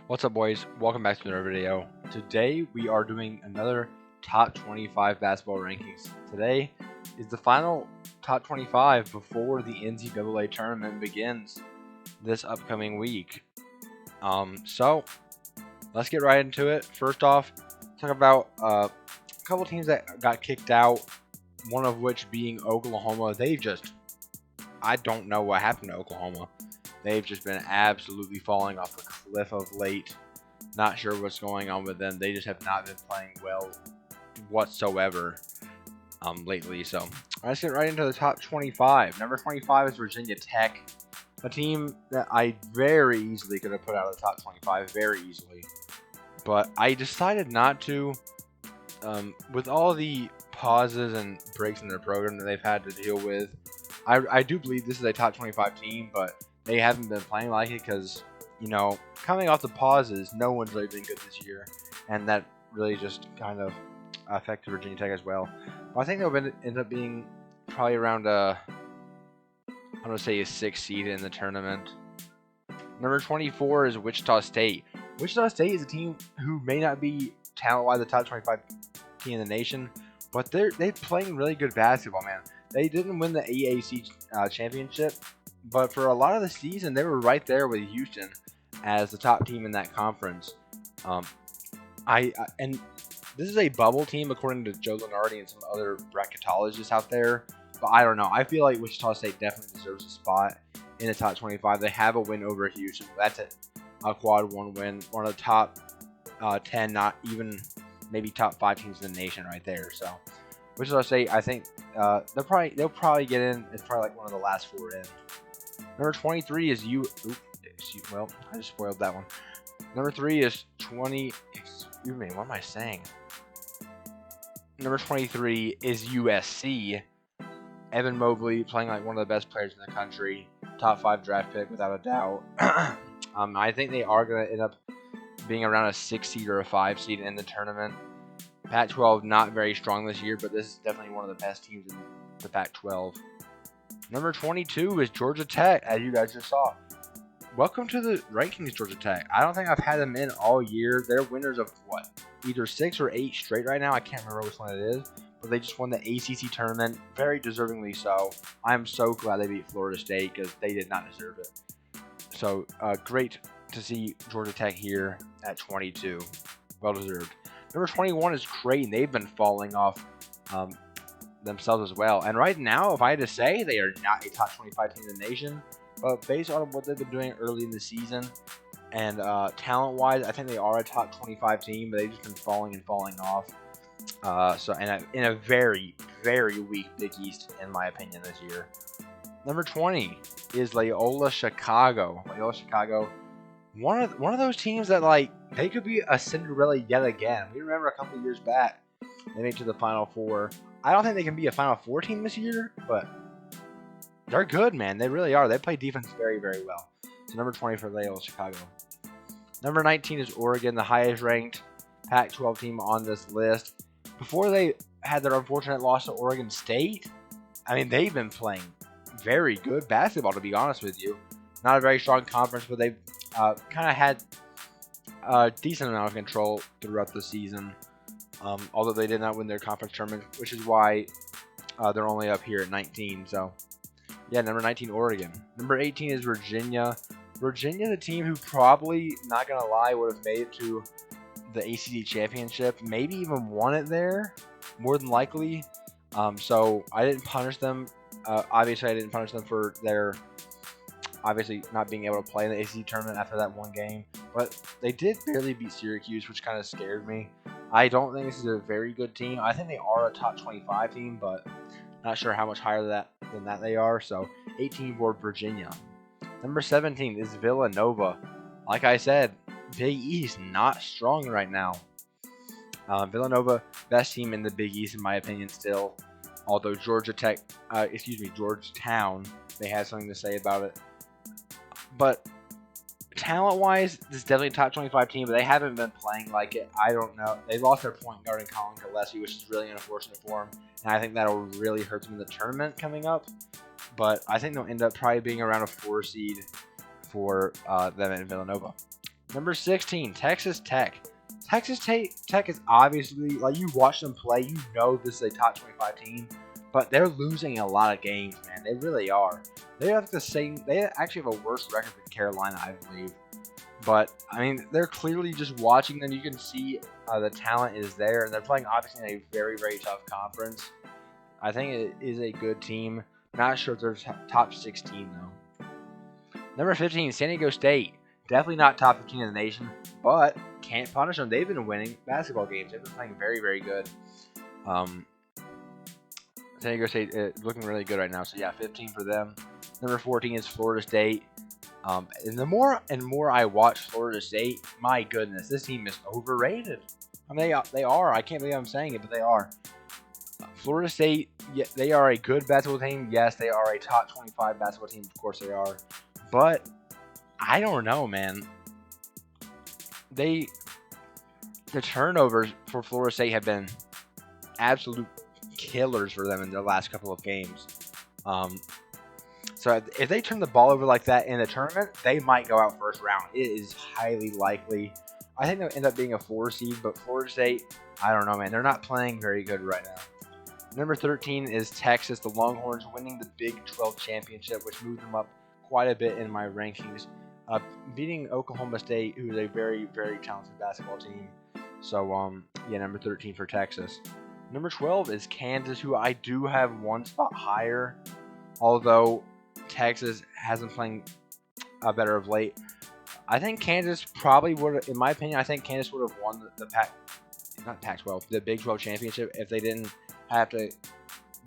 What's up, boys? Welcome back to another video. Today we are doing another top 25 basketball rankings. Today is the final top 25 before the NCAA tournament begins this upcoming week. So let's get right into it. First off, talk about a couple teams that got kicked out. One of which being Oklahoma. I don't know what happened to Oklahoma. They've just been absolutely falling off a cliff of late. Not sure what's going on with them. They just have not been playing well whatsoever lately. So let's get right into the top 25. Number 25 is Virginia Tech, a team that I very easily could have put out of the top 25, very easily. But I decided not to. With all the pauses and breaks in their program that they've had to deal with, I do believe this is a top 25 team, but they haven't been playing like it because, coming off the pauses, no one's really been good this year, and that really just kind of affected Virginia Tech as well. But I think they'll end up being probably around I'm going to say a 6th seed in the tournament. Number 24 is Wichita State. Wichita State is a team who may not be talent-wise the top 25 team in the nation, but they're playing really good basketball, man. They didn't win the AAC championship, but for a lot of the season, they were right there with Houston as the top team in that conference. And this is a bubble team according to Joe Lunardi and some other bracketologists out there. But I don't know. I feel like Wichita State definitely deserves a spot in the top 25. They have a win over Houston. That's a quad 1 win. One of the top 10, not even maybe top 5 teams in the nation right there. So Wichita State, I think they'll probably get in. It's probably like one of the last 4 in. Number 23 is well, I just spoiled that one. Number 3 is excuse me, what am I saying? Number 23 is USC. Evan Mobley playing like one of the best players in the country. Top 5 draft pick without a doubt. I think they are going to end up being around a 6 seed or a 5 seed in the tournament. Pac-12 not very strong this year, but this is definitely one of the best teams in the Pac-12. Number 22 is Georgia Tech, as you guys just saw. Welcome to the rankings, Georgia Tech. I don't think I've had them in all year. They're winners of either 6 or 8 straight right now. I can't remember which one it is, but they just won the ACC tournament, very deservingly so. I'm so glad they beat Florida State because they did not deserve it. So great to see Georgia Tech here at 22. Well deserved. Number 21 is Creighton. They've been falling off themselves as well. And right now, if I had to say, they are not a top 25 team in the nation. But based on what they've been doing early in the season and talent-wise, I think they are a top 25 team, but they've just been falling off. In a very, very weak Big East, in my opinion, this year. Number 20 is Loyola Chicago. Loyola Chicago, one of those teams that they could be a Cinderella yet again. We remember a couple years back they made it to the Final Four. I don't think they can be a Final Four team this year, but they're good, man. They really are. They play defense very, very well. So number 20 for Loyola Chicago. Number 19 is Oregon, the highest ranked Pac-12 team on this list. Before they had their unfortunate loss to Oregon State, I mean, they've been playing very good basketball, to be honest with you. Not a very strong conference, but they've kind of had a decent amount of control throughout the season. Although they did not win their conference tournament, which is why they're only up here at 19. So, yeah, number 19, Oregon. Number 18 is Virginia. Virginia, the team who probably, not going to lie, would have made it to the ACC championship. Maybe even won it there, more than likely. So, I didn't punish them. Obviously, I didn't punish them for their not being able to play in the ACC tournament after that one game. But they did barely beat Syracuse, which kind of scared me. I don't think this is a very good team. I think they are a top 25 team, but not sure how much higher than that they are. So 18 for Virginia. Number 17 is Villanova. Like I said, Big East not strong right now. Villanova, best team in the Big East in my opinion still. Although Georgetown, they had something to say about it. But talent-wise, this is definitely a top 25 team, but they haven't been playing like it. I don't know. They lost their point guard in Colin Gillespie, which is really unfortunate for them. And I think that'll really hurt them in the tournament coming up. But I think they'll end up probably being around a 4 seed for them in Villanova. Number 16, Texas Tech. Tech is obviously, like, you watch them play, you know this is a top 25 team, but they're losing a lot of games, man. They really are. They have the same. They actually have a worse record than Carolina, I believe. But I mean, they're clearly just watching them. You can see the talent is there, and they're playing obviously in a very, very tough conference. I think it is a good team. Not sure if they're top 16 though. Number 15, San Diego State. Definitely not top 15 in the nation, but can't punish them. They've been winning basketball games. They've been playing very, very good. San Diego State looking really good right now. So yeah, 15 for them. Number 14 is Florida State. And the more and more I watch Florida State, my goodness, this team is overrated. I mean, they are. I can't believe I'm saying it, but they are. Florida State, yeah, they are a good basketball team. Yes, they are a top 25 basketball team. Of course they are. But I don't know, man. The turnovers for Florida State have been absolute killers for them in their last couple of games. So if they turn the ball over like that in the tournament, they might go out first round. It is highly likely. I think they'll end up being a 4 seed, but Florida State, I don't know, man. They're not playing very good right now. Number 13 is Texas, the Longhorns, winning the Big 12 championship, which moved them up quite a bit in my rankings, beating Oklahoma State, who is a very, very talented basketball team. So, yeah, number 13 for Texas. Number 12 is Kansas, who I do have one spot higher, although Texas hasn't playing better of late. I think Kansas probably would, in my opinion, I think Kansas would have won the Big 12 championship if they didn't have to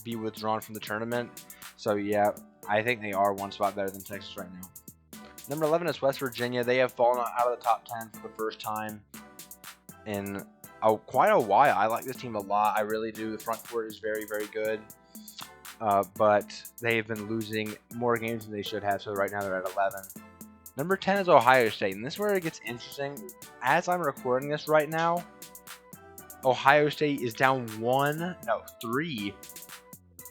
be withdrawn from the tournament. So yeah, I think they are one spot better than Texas right now. Number 11 is West Virginia. They have fallen out of the top 10 for the first time in quite a while. I like this team a lot. I really do. The front court is very, very good. But they've been losing more games than they should have, so right now they're at 11. Number 10 is Ohio State, and this is where it gets interesting. As I'm recording this right now, Ohio State is down 3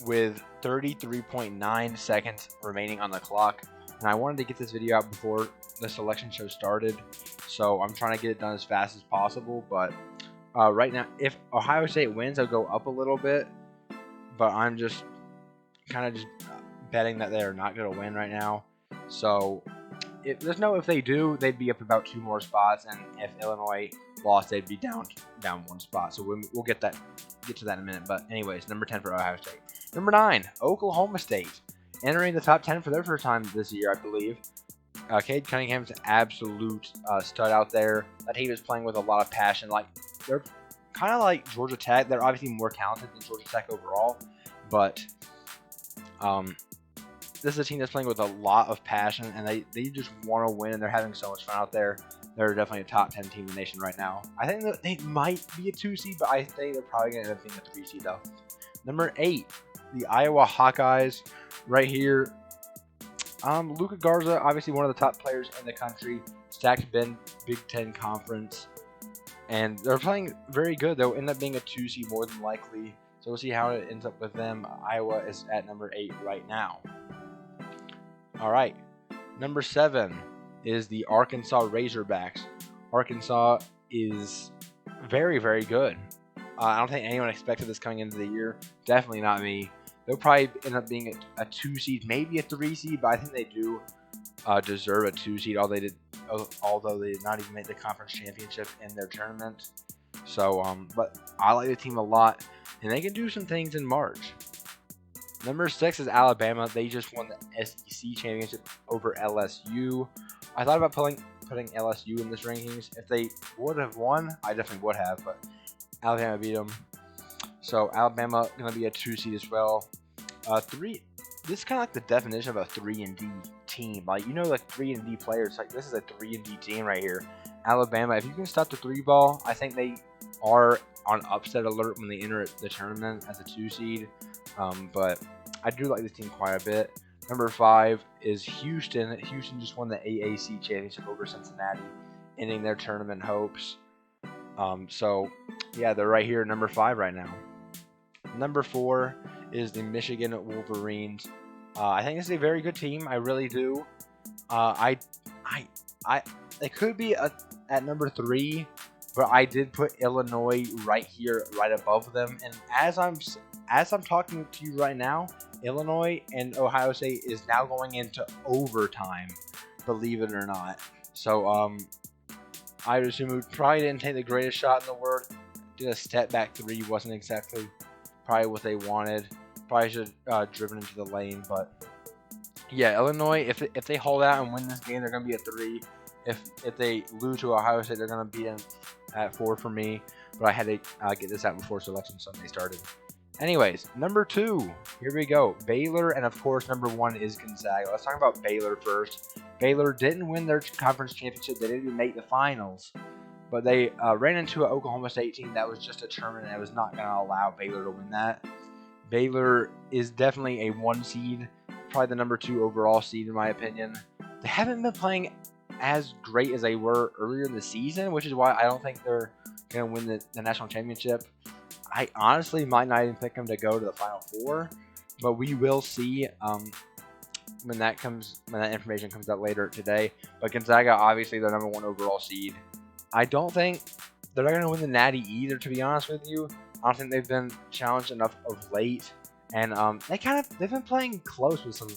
with 33.9 seconds remaining on the clock. And I wanted to get this video out before the selection show started, so I'm trying to get it done as fast as possible. But right now, if Ohio State wins, I'll go up a little bit. But I'm just kind of just betting that they're not going to win right now. So there's no if they do, they'd be up about 2 more spots, and if Illinois lost, they'd be down 1 spot. So we'll get to that in a minute. But anyways, number 10 for Ohio State. Number 9, Oklahoma State, entering the top 10 for their first time this year, I believe. Cade Cunningham's an absolute stud out there. That team is playing with a lot of passion. Like, they're kind of like Georgia Tech. They're obviously more talented than Georgia Tech overall, but this is a team that's playing with a lot of passion, and they just want to win, and they're having so much fun out there. They're definitely a top 10 team in the nation right now. I think that they might be a 2 seed, but I think they're probably going to end up being a 3 seed though. Number 8, the Iowa Hawkeyes, right here. Luka Garza, obviously one of the top players in the country, stacked Big Ten Conference, and they're playing very good. They'll end up being a 2 seed more than likely, so we'll see how it ends up with them. Iowa is at number 8 right now. All right, number 7 is the Arkansas Razorbacks. Arkansas is very, very good. I don't think anyone expected this coming into the year. Definitely not me. They'll probably end up being a 2 seed, maybe a 3 seed, but I think they do deserve a 2 seed. Although they did not even make the conference championship in their tournament. So, but I like the team a lot, and they can do some things in March. Number 6 is Alabama. They just won the SEC championship over LSU. I thought about putting LSU in this rankings. If they would have won, I definitely would have, but Alabama beat them. So Alabama going to be a 2 seed as well. 3. This is kind of like the definition of a 3-and-D team. Like, you know, like 3-and-D players. Like, this is a 3-and-D team right here. Alabama, if you can stop the 3 ball, I think they are on upset alert when they enter the tournament as a 2 seed. But I do like this team quite a bit. Number 5 is Houston. Houston just won the AAC championship over Cincinnati, ending their tournament hopes. So, yeah, they're right here at number 5 right now. Number 4 is the Michigan Wolverines. I think this is a very good team. I really do. I it could be at number 3, but I did put Illinois right here, right above them. And as I'm talking to you right now, Illinois and Ohio State is now going into overtime, believe it or not. So I would assume we probably didn't take the greatest shot in the world. Did a step back 3, wasn't exactly probably what they wanted. Probably should have driven into the lane, but yeah, Illinois, if they hold out and win this game, they're going to be at 3. If they lose to Ohio State, they're going to be in at 4 for me. But I had to get this out before Selection Sunday started. Anyways, number 2, here we go. Baylor, and of course, number 1 is Gonzaga. Let's talk about Baylor first. Baylor didn't win their conference championship. They didn't even make the finals. But they ran into an Oklahoma State team that was just determined and was not going to allow Baylor to win that. Baylor is definitely a 1 seed, probably the number 2 overall seed in my opinion. They haven't been playing as great as they were earlier in the season, which is why I don't think they're going to win the national championship. I honestly might not even pick them to go to the Final Four, but we will see when that information comes out later today. But Gonzaga, obviously, they're number 1 overall seed. I don't think they're not going to win the Natty either, to be honest with you. I don't think they've been challenged enough of late, and they've been playing close with some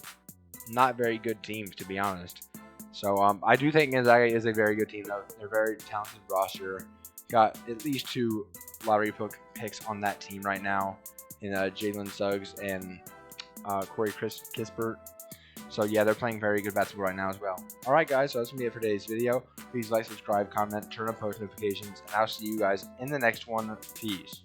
not very good teams, to be honest. So I do think Gonzaga is a very good team, though. They're a very talented roster. Got at least 2 lottery picks on that team right now, in Jalen Suggs and Corey Kispert. So yeah, they're playing very good basketball right now as well. Alright guys, so that's going to be it for today's video. Please like, subscribe, comment, turn on post notifications, and I'll see you guys in the next one. Peace.